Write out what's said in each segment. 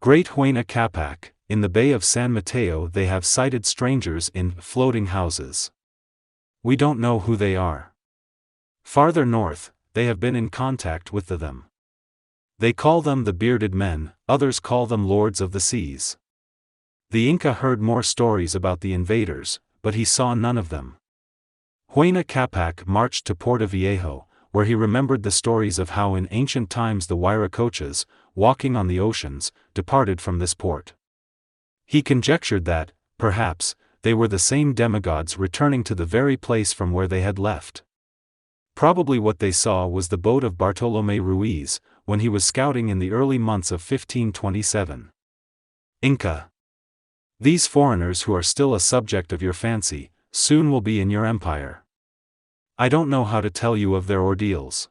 Great HUAYNA CÁPAC, in the Bay of San Mateo they have sighted strangers in floating houses. We don't know who they are. Farther north, they have been in contact with them. They call them the bearded men, others call them lords of the seas. The Inka heard more stories about the invaders, but he saw none of them. HUAYNA CÁPAC marched to Puerto Viejo, where he remembered the stories of how in ancient times the Huayracochas, walking on the oceans, departed from this port. He conjectured that, perhaps, they were the same demigods returning to the very place from where they had left. Probably what they saw was the boat of Bartolomé Ruiz, when he was scouting in the early months of 1527. Inka. These foreigners who are still a subject of your fancy, soon will be in your empire. I don't know how to tell you of their ordeals.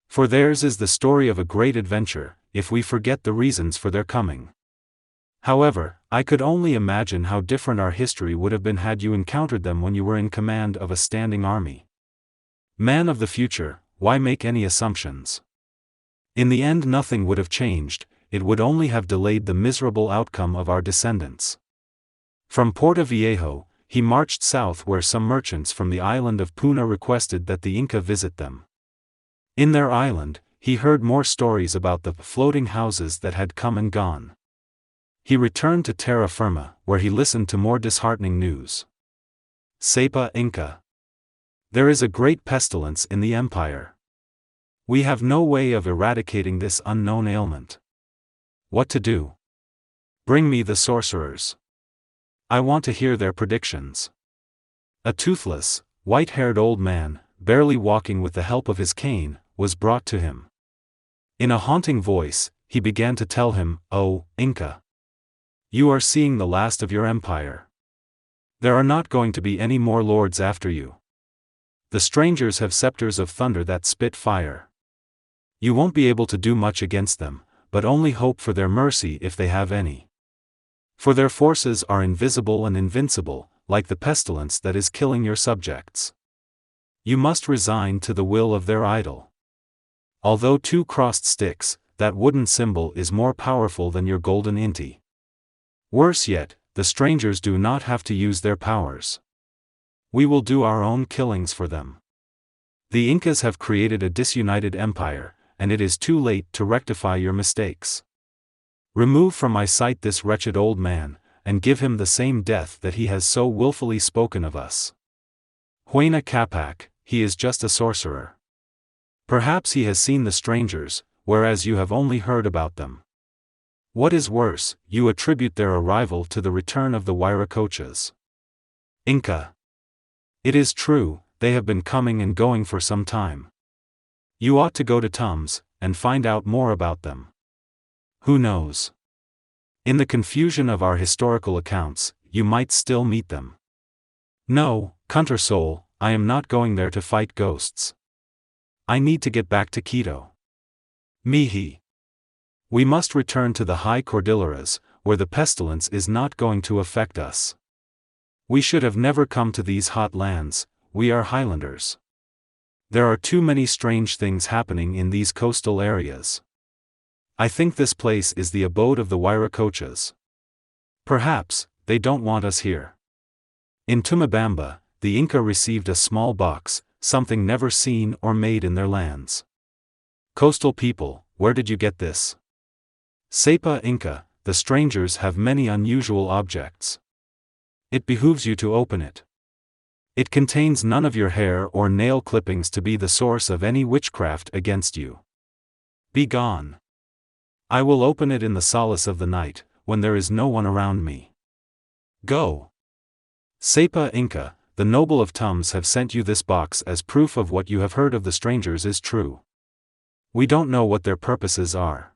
For theirs is the story of a great adventure, if we forget the reasons for their coming. However, I could only imagine how different our history would have been had you encountered them when you were in command of a standing army. Man of the future, why make any assumptions? In the end nothing would have changed, it would only have delayed the miserable outcome of our descendants. From Puerto Viejo, he marched south where some merchants from the island of Puna requested that the Inka visit them. In their island, he heard more stories about the floating houses that had come and gone. He returned to terra firma, where he listened to more disheartening news. Sepa Inka. There is a great pestilence in the empire. We have no way of eradicating this unknown ailment. What to do? Bring me the sorcerers. I want to hear their predictions. A toothless, white-haired old man, barely walking with the help of his cane, was brought to him. In a haunting voice, he began to tell him, "Oh, Inka. You are seeing the last of your empire. There are not going to be any more lords after you. The strangers have scepters of thunder that spit fire. You won't be able to do much against them, but only hope for their mercy if they have any. For their forces are invisible and invincible, like the pestilence that is killing your subjects. You must resign to the will of their idol. Although two crossed sticks, that wooden symbol is more powerful than your golden inti. Worse yet, the strangers do not have to use their powers. We will do our own killings for them. The Incas have created a disunited empire, and it is too late to rectify your mistakes. Remove from my sight this wretched old man, and give him the same death that he has so willfully spoken of us. HUAYNA CÁPAC, he is just a sorcerer. Perhaps he has seen the strangers, whereas you have only heard about them. What is worse, you attribute their arrival to the return of the Huayracochas. Inka. It is true, they have been coming and going for some time. You ought to go to Tums, and find out more about them. Who knows? In the confusion of our historical accounts, you might still meet them. No, Contersoul, I am not going there to fight ghosts. I need to get back to Quito. Mihi. We must return to the high Cordilleras, where the pestilence is not going to affect us. We should have never come to these hot lands, we are highlanders. There are too many strange things happening in these coastal areas. I think this place is the abode of the Huayracochas. Perhaps, they don't want us here. In Tumabamba, the Inka received a small box, something never seen or made in their lands. Coastal people, where did you get this? Sepa Inka, the strangers have many unusual objects. It behooves you to open it. It contains none of your hair or nail clippings to be the source of any witchcraft against you. Be gone. I will open it in the solace of the night, when there is no one around me. Go. Sepa Inka, the noble of Tums have sent you this box as proof of what you have heard of the strangers is true. We don't know what their purposes are.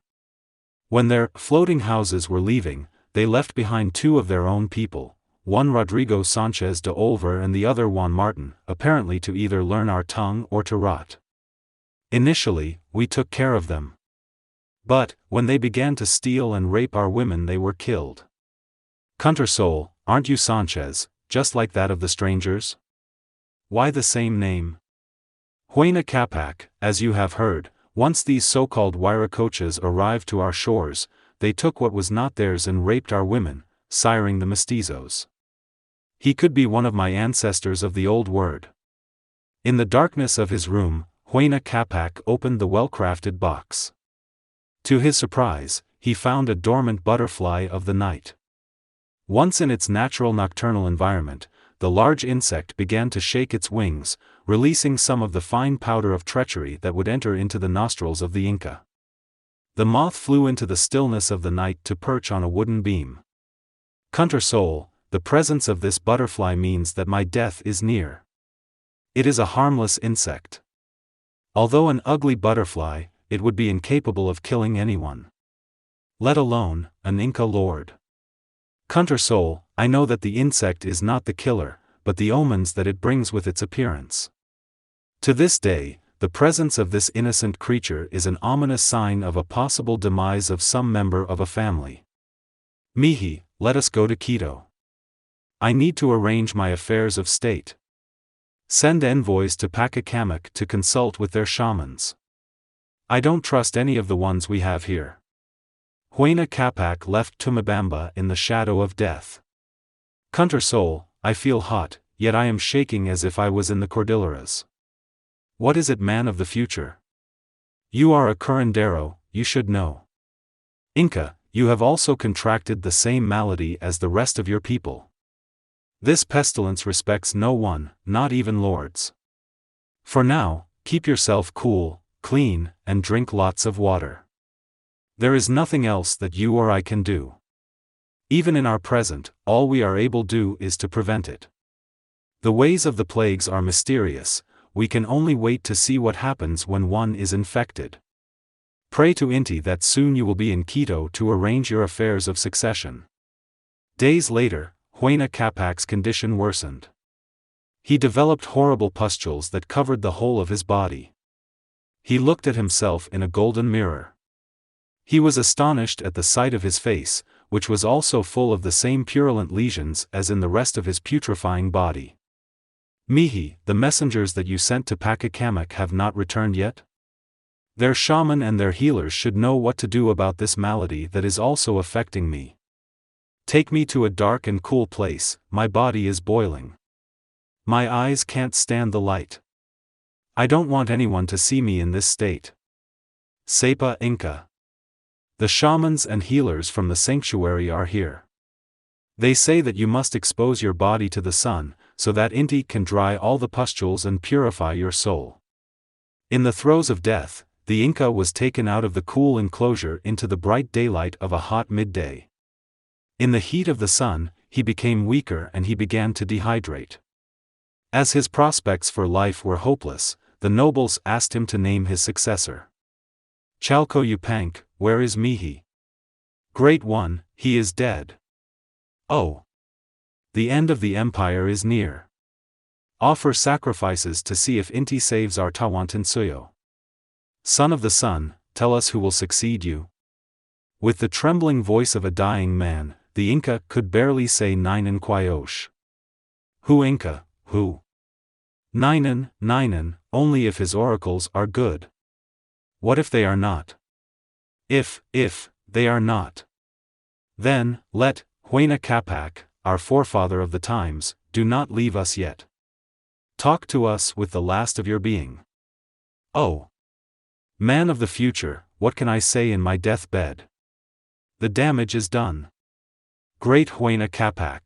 When their floating houses were leaving, they left behind two of their own people, one Rodrigo Sánchez de Oliver and the other Juan Martin, apparently to either learn our tongue or to rot. Initially, we took care of them. But, when they began to steal and rape our women they were killed. Contersoul, aren't you Sánchez, just like that of the strangers? Why the same name? HUAYNA CÁPAC, as you have heard, once these so-called Huayracochas arrived to our shores, they took what was not theirs and raped our women, siring the mestizos. He could be one of my ancestors of the old word. In the darkness of his room, HUAYNA CÁPAC opened the well-crafted box. To his surprise, he found a dormant butterfly of the night. Once in its natural nocturnal environment, the large insect began to shake its wings, releasing some of the fine powder of treachery that would enter into the nostrils of the Inka. The moth flew into the stillness of the night to perch on a wooden beam. Kunter soul, the presence of this butterfly means that my death is near. It is a harmless insect. Although an ugly butterfly, it would be incapable of killing anyone. Let alone an Inka lord. Kunter soul, I know that the insect is not the killer, but the omens that it brings with its appearance. To this day, the presence of this innocent creature is an ominous sign of a possible demise of some member of a family. Mihi, let us go to Quito. I need to arrange my affairs of state. Send envoys to Pachacamac to consult with their shamans. I don't trust any of the ones we have here. HUAYNA CÁPAC left Tumabamba in the shadow of death. Kunter soul, I feel hot, yet I am shaking as if I was in the Cordilleras. What is it, man of the future? You are a curandero, you should know. Inka, you have also contracted the same malady as the rest of your people. This pestilence respects no one, not even lords. For now, keep yourself cool, clean, and drink lots of water. There is nothing else that you or I can do. Even in our present, all we are able to do is to prevent it. The ways of the plagues are mysterious, we can only wait to see what happens when one is infected. Pray to Inti that soon you will be in Quito to arrange your affairs of succession. Days later, HUAYNA CÁPAC's condition worsened. He developed horrible pustules that covered the whole of his body. He looked at himself in a golden mirror. He was astonished at the sight of his face, which was also full of the same purulent lesions as in the rest of his putrefying body. Mihi, the messengers that you sent to Pachacamac have not returned yet? Their shaman and their healers should know what to do about this malady that is also affecting me. Take me to a dark and cool place, my body is boiling. My eyes can't stand the light. I don't want anyone to see me in this state. Sepa Inka. The shamans and healers from the sanctuary are here. They say that you must expose your body to the sun, so that Inti can dry all the pustules and purify your soul. In the throes of death, the Inka was taken out of the cool enclosure into the bright daylight of a hot midday. In the heat of the sun, he became weaker and he began to dehydrate. As his prospects for life were hopeless, the nobles asked him to name his successor. Chalco Yupank, where is Mihi? Great One, he is dead. Oh! The end of the empire is near. Offer sacrifices to see if Inti saves our Tawantinsuyo. Son of the sun, tell us who will succeed you. With the trembling voice of a dying man, the Inka could barely say Ninen Quayosh. Who Inka, who? Ninen, only if his oracles are good. What if they are not? If they are not. Then, let HUAYNA CÁPAC, our forefather of the times, do not leave us yet. Talk to us with the last of your being. Oh! Man of the future, what can I say in my deathbed? The damage is done. Great HUAYNA CÁPAC.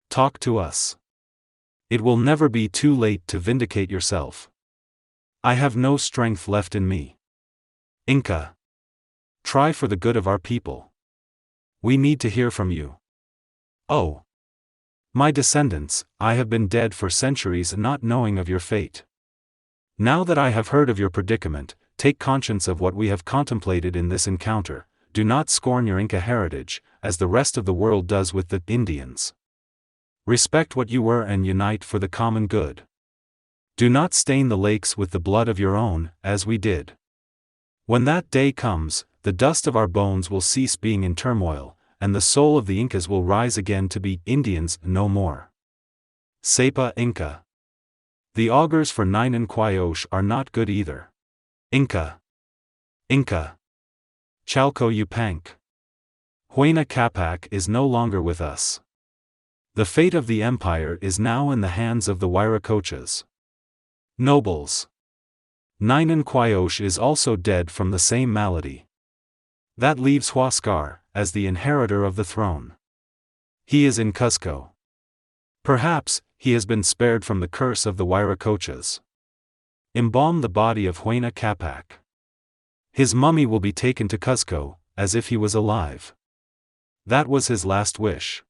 Talk to us. It will never be too late to vindicate yourself. I have no strength left in me. Inka. Try for the good of our people. We need to hear from you. Oh! My descendants, I have been dead for centuries not knowing of your fate. Now that I have heard of your predicament, take conscience of what we have contemplated in this encounter, do not scorn your Inka heritage, as the rest of the world does with the Indians. Respect what you were and unite for the common good. Do not stain the lakes with the blood of your own, as we did. When that day comes, the dust of our bones will cease being in turmoil, and the soul of the Incas will rise again to be Indians no more. Sepa Inka. The augurs for Ninen Quayosh are not good either. Inka. Chalco Yupank. HUAYNA CÁPAC is no longer with us. The fate of the empire is now in the hands of the Wiracochas. Nobles. Ninan Quayosh is also dead from the same malady. That leaves Huascar as the inheritor of the throne. He is in Cusco. Perhaps he has been spared from the curse of the Wiracochas. Embalm the body of HUAYNA CÁPAC. His mummy will be taken to Cusco, as if he was alive. That was his last wish.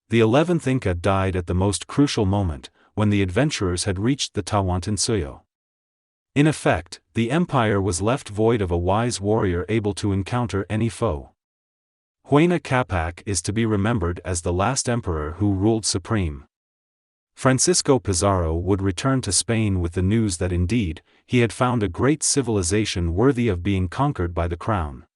The 11th Inka died at the most crucial moment, when the adventurers had reached the Tawantinsuyo. In effect, the empire was left void of a wise warrior able to encounter any foe. HUAYNA CÁPAC is to be remembered as the last emperor who ruled supreme. Francisco Pizarro would return to Spain with the news that indeed, he had found a great civilization worthy of being conquered by the crown.